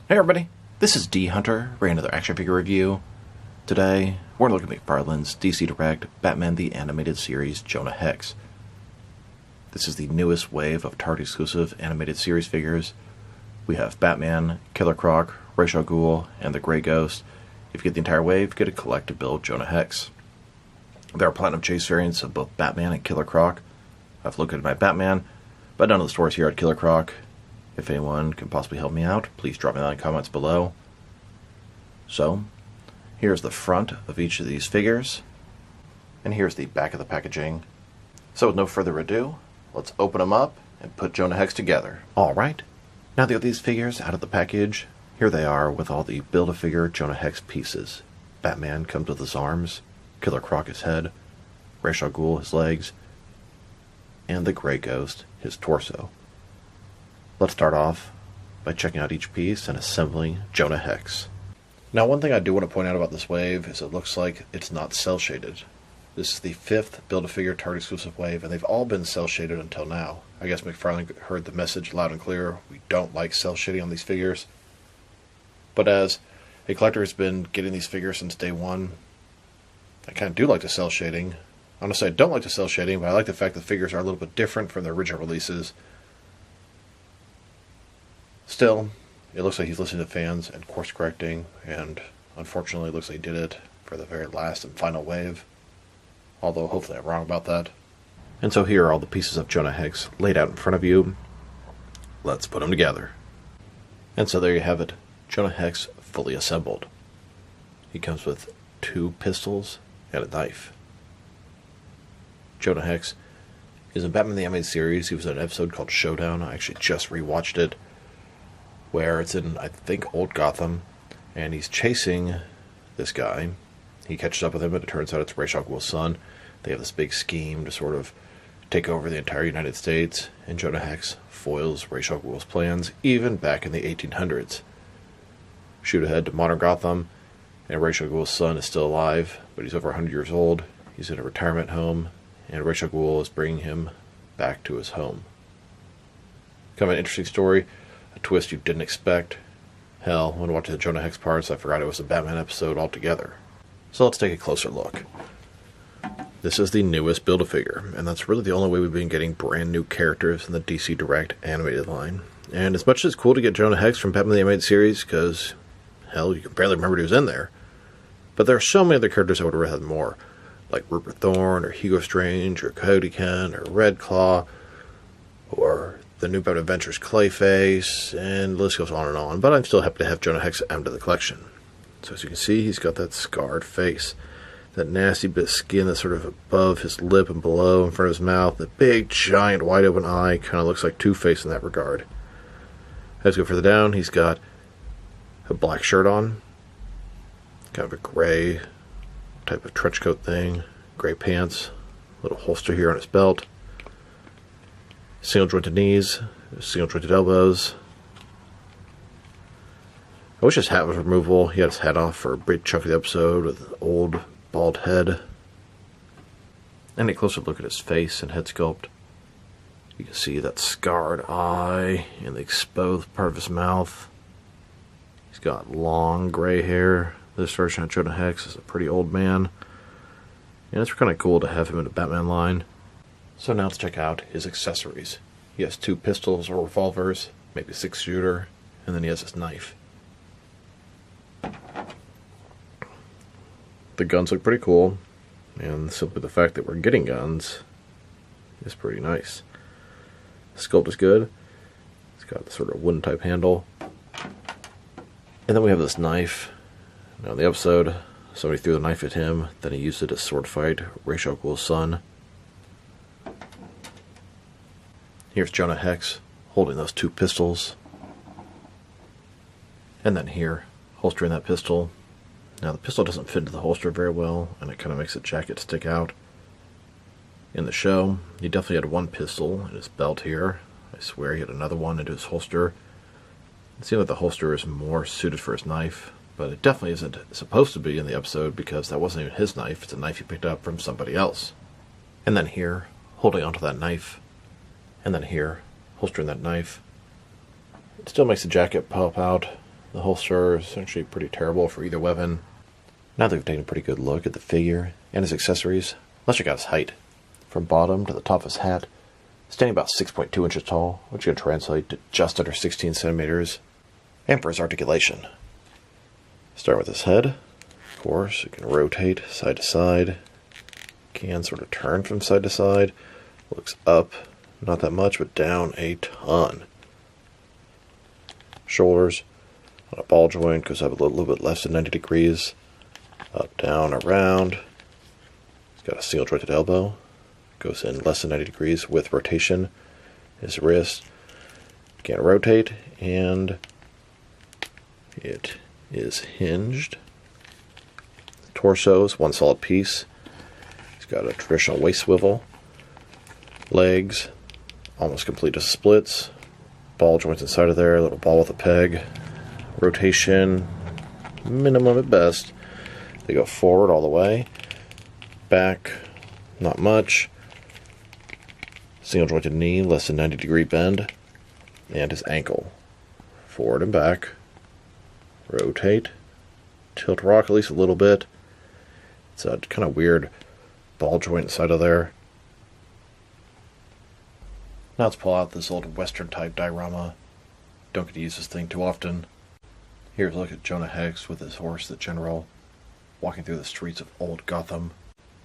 Hey everybody, this is D Hunter, bringing another action figure review. Today, we're looking at McFarlane's DC Direct Batman the Animated Series Jonah Hex. This is the newest wave of Target exclusive animated series figures. We have Batman, Killer Croc, Ra's al Ghul, and the Grey Ghost. If you get the entire wave, get a collected build Jonah Hex. There are Platinum Chase variants of both Batman and Killer Croc. I've looked at my Batman, but none of the stores here at Killer Croc. If anyone can possibly help me out, please drop me that in the comments below. So, here's the front of each of these figures, and here's the back of the packaging. So with no further ado, let's open them up and put Jonah Hex together. Alright, now that we have these figures out of the package, here they are with all the Build-A-Figure Jonah Hex pieces. Batman comes with his arms, Killer Croc his head, Ra's al Ghul his legs, and the Grey Ghost his torso. Let's start off by checking out each piece and assembling Jonah Hex. Now, one thing I do want to point out about this wave is it looks like it's not cel-shaded. This is the 5th Build-A-Figure Target exclusive wave, and they've all been cel-shaded until now. I guess McFarlane heard the message loud and clear. We don't like cel-shading on these figures. But as a collector who's been getting these figures since day one, I kind of do like the cel-shading. Honestly, I don't like the cel-shading, but I like the fact that the figures are a little bit different from the original releases. Still, it looks like he's listening to fans and course correcting, and unfortunately it looks like he did it for the very last and final wave. Although hopefully I'm wrong about that. And so here are all the pieces of Jonah Hex laid out in front of you. Let's put them together. And so there you have it, Jonah Hex fully assembled. He comes with 2 pistols and a knife. Jonah Hex is in Batman the Animated Series. He was in an episode called Showdown. I actually just rewatched it, where it's in, I think, old Gotham, and he's chasing this guy. He catches up with him, and it turns out it's Ra's al Ghul's son. They have this big scheme to sort of take over the entire United States, and Jonah Hex foils Ra's al Ghul's plans, even back in the 1800s. Shoot ahead to modern Gotham, and Ra's al Ghul's son is still alive, but he's over 100 years old. He's in a retirement home, and Ra's al Ghul is bringing him back to his home. Kind of an interesting story. A twist you didn't expect. Hell, when watching the Jonah Hex parts, I forgot it was a Batman episode altogether. So let's take a closer look. This is the newest Build-A-Figure, and that's really the only way we've been getting brand new characters in the DC Direct animated line. And as much as it's cool to get Jonah Hex from Batman the Animated Series, because, hell, you can barely remember he was in there, but there are so many other characters I would have rather had more, like Rupert Thorne, or Hugo Strange, or Coyote Ken, or Red Claw, or the New Batman Adventures Clayface, and the list goes on and on, but I'm still happy to have Jonah Hex added to the collection. So as you can see, he's got that scarred face, that nasty bit of skin that's sort of above his lip and below in front of his mouth, the big, giant, wide open eye, kind of looks like Two-Face in that regard. As we go further down, he's got a black shirt on, kind of a gray type of trench coat thing, gray pants, little holster here on his belt, single jointed knees, single jointed elbows. I wish his hat was removable. He had his hat off for a big chunk of the episode with an old bald head. And a closer look at his face and head sculpt. You can see that scarred eye and the exposed part of his mouth. He's got long gray hair. This version of Jonah Hex is a pretty old man. And it's kind of cool to have him in the Batman line. So now let's check out his accessories. He has 2 pistols or revolvers, maybe a 6-shooter, and then he has his knife. The guns look pretty cool, and simply the fact that we're getting guns is pretty nice. The sculpt is good. It's got the sort of wooden type handle. And then we have this knife. Now in the episode, somebody threw the knife at him, then he used it to sword fight Ra's al Ghul's son. Here's Jonah Hex holding those 2 pistols. And then here, holstering that pistol. Now the pistol doesn't fit into the holster very well, and it kind of makes the jacket stick out. In the show, he definitely had 1 pistol in his belt here. I swear he had another one into his holster. It seems like the holster is more suited for his knife, but it definitely isn't supposed to be in the episode because that wasn't even his knife. It's a knife he picked up from somebody else. And then here, holding onto that knife, and then here, holstering that knife. It still makes the jacket pop out, The holster is actually pretty terrible for either weapon. Now that we've taken a pretty good look at the figure and his accessories, let's check out his height. From bottom to the top of his hat, standing about 6.2 inches tall, which can translate to just under 16 centimeters. And for his articulation. Starting with his head, of course, it can rotate side to side, can sort of turn from side to side, looks up, not that much, but down a ton. Shoulders, on a ball joint, goes up a little bit less than 90 degrees, up, down, around. He's got a single jointed elbow, goes in less than 90 degrees with rotation. His wrist can rotate, and it is hinged. The torso is one solid piece. He's got a traditional waist swivel. Legs, almost complete as splits. Ball joints inside of there, a little ball with a peg. Rotation, minimum at best. They go forward all the way. Back, not much. Single jointed knee, less than 90 degree bend. And his ankle. Forward and back. Rotate. Tilt rock at least a little bit. It's a kind of weird ball joint inside of there. Now let's pull out this old Western type diorama. Don't get to use this thing too often. Here's a look at Jonah Hex with his horse, the General, walking through the streets of old Gotham.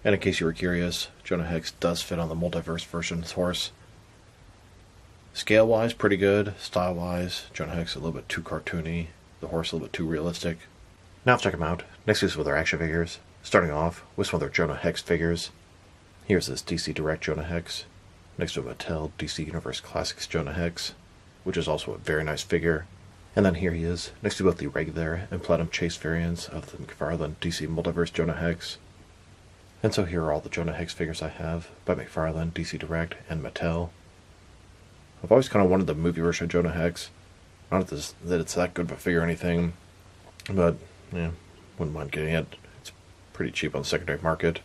And in case you were curious, Jonah Hex does fit on the multiverse version's horse. Scale-wise, pretty good. Style-wise, Jonah Hex a little bit too cartoony. The horse a little bit too realistic. Now let's check them out. Next is with their action figures. Starting off with some of their Jonah Hex figures. Here's this DC Direct Jonah Hex. Next to a Mattel DC Universe Classics Jonah Hex, which is also a very nice figure. And then here he is, next to both the regular and Platinum Chase variants of the McFarlane DC Multiverse Jonah Hex. And so here are all the Jonah Hex figures I have, by McFarlane, DC Direct, and Mattel. I've always kind of wanted the movie version of Jonah Hex. Not that it's that good of a figure or anything, but, yeah, wouldn't mind getting it. It's pretty cheap on the secondary market.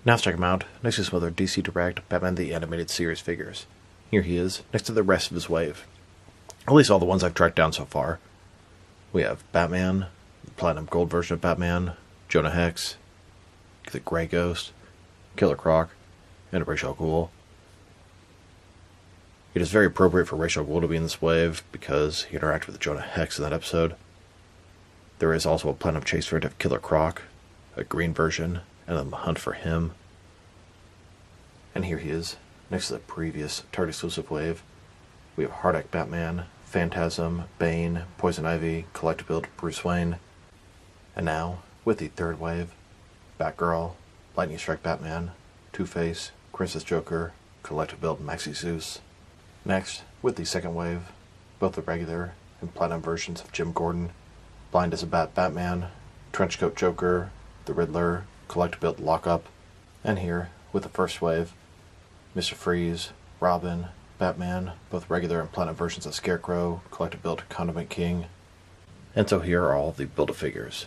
Now let's check him out, next to some other DC Direct Batman the Animated Series figures. Here he is, next to the rest of his wave. At least all the ones I've tracked down so far. We have Batman, the Platinum Gold version of Batman, Jonah Hex, the Grey Ghost, Killer Croc, and Ra's al Ghul. It is very appropriate for Ra's al Ghul to be in this wave because he interacted with Jonah Hex in that episode. There is also a Platinum Chase variant of Killer Croc, a green version, and then the hunt for him. And here he is, next to the previous Target exclusive wave. We have Hardak Batman, Phantasm, Bane, Poison Ivy, Collectibuild Bruce Wayne. And now, with the third wave, Batgirl, Lightning Strike Batman, Two-Face, Princess Joker, Collectibuild Maxi Zeus. Next, with the second wave, both the regular and Platinum versions of Jim Gordon, Blind as a Bat Batman, Trenchcoat Joker, the Riddler, Collectibuild Lockup. And here, with the first wave, Mr. Freeze, Robin, Batman, both regular and Platinum versions of Scarecrow, Collectibuild Condiment King. And so here are all of the Build-A-Figures.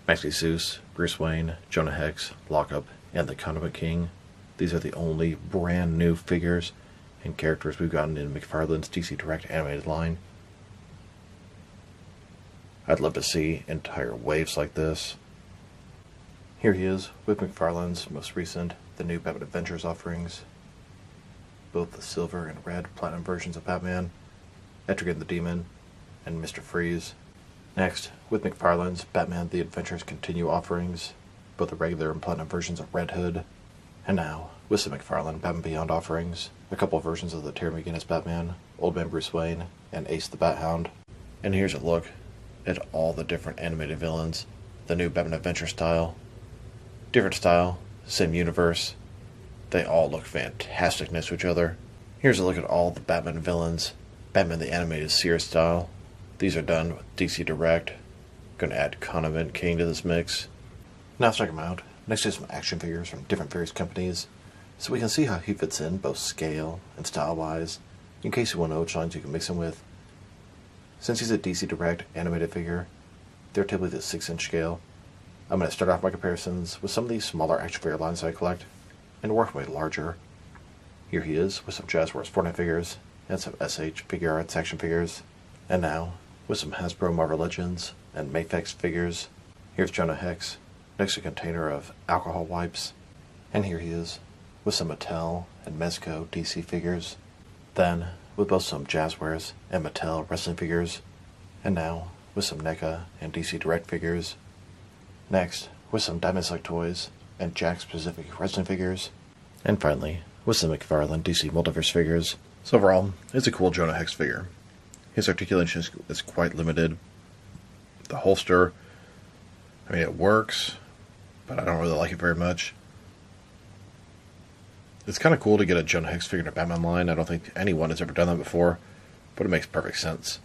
Maxi Zeus, Bruce Wayne, Jonah Hex, Lockup, and the Condiment King. These are the only brand new figures and characters we've gotten in McFarlane's DC Direct animated line. I'd love to see entire waves like this. Here he is with McFarlane's most recent, the new Batman Adventures offerings. Both the silver and red Platinum versions of Batman, Etrigan the Demon, and Mr. Freeze. Next, with McFarlane's Batman The Adventures Continue offerings, both the regular and Platinum versions of Red Hood. And now, with some McFarlane Batman Beyond offerings, a couple of versions of the Terry McGinnis Batman, Old Man Bruce Wayne, and Ace the Bat Hound. And here's a look at all the different animated villains, the new Batman Adventure style. Different style, same universe. They all look fantastic next to each other. Here's a look at all the Batman villains, Batman the Animated Series style. These are done with DC Direct. Gonna add Condiment King to this mix. Now let's check them out. Next to some action figures from different various companies, so we can see how he fits in both scale and style-wise, in case you want to know which lines you can mix him with. Since he's a DC Direct animated figure, they're typically the 6-inch scale. I'm going to start off my comparisons with some of these smaller action figure lines that I collect, and work my way larger. Here he is with some Jazz Wars Fortnite figures, and some SH Figure Arts action figures. And now, with some Hasbro Marvel Legends and McFarlane's figures. Here's Jonah Hex next to a container of alcohol wipes. And here he is with some Mattel and Mezco DC figures. Then with both some Jazzwares and Mattel wrestling figures. And now with some NECA and DC Direct figures. Next with some Diamond Select toys and Jakks Pacific wrestling figures. And finally with some McFarlane DC Multiverse figures. So overall, it's a cool Jonah Hex figure. His articulation is quite limited. The holster, I mean, it works, but I don't really like it very much. It's kind of cool to get a Jonah Hex figure in a Batman line. I don't think anyone has ever done that before, but it makes perfect sense.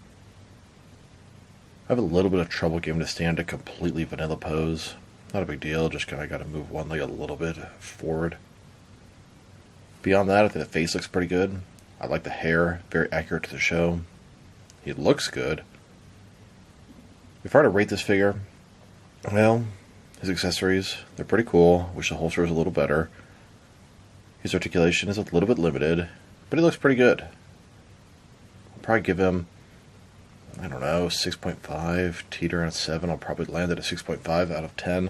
I have a little bit of trouble getting him to stand a completely vanilla pose. Not a big deal, just kind of got to move one leg a little bit forward. Beyond that, I think the face looks pretty good. I like the hair, very accurate to the show. He looks good. If I were to rate this figure, well, his accessories, they're pretty cool. Wish the holster was a little better. His articulation is a little bit limited, but he looks pretty good. I'll probably give him, I don't know, 6.5, teeter on a 7. I'll probably land at a 6.5 out of 10.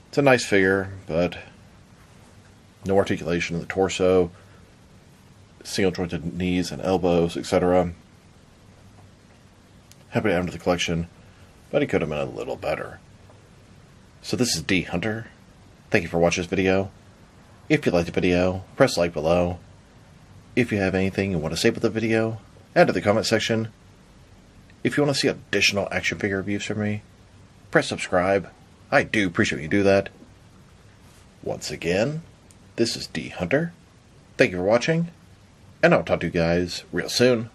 It's a nice figure, but no articulation in the torso, single jointed knees and elbows, etc. Happy to add him to the collection, but he could have been a little better. So this is D Hunter. Thank you for watching this video. If you liked the video, press like below. If you have anything you want to say about the video, add to the comment section. If you want to see additional action figure reviews from me, press subscribe. I do appreciate when you do that. Once again, this is D Hunter. Thank you for watching, and I'll talk to you guys real soon.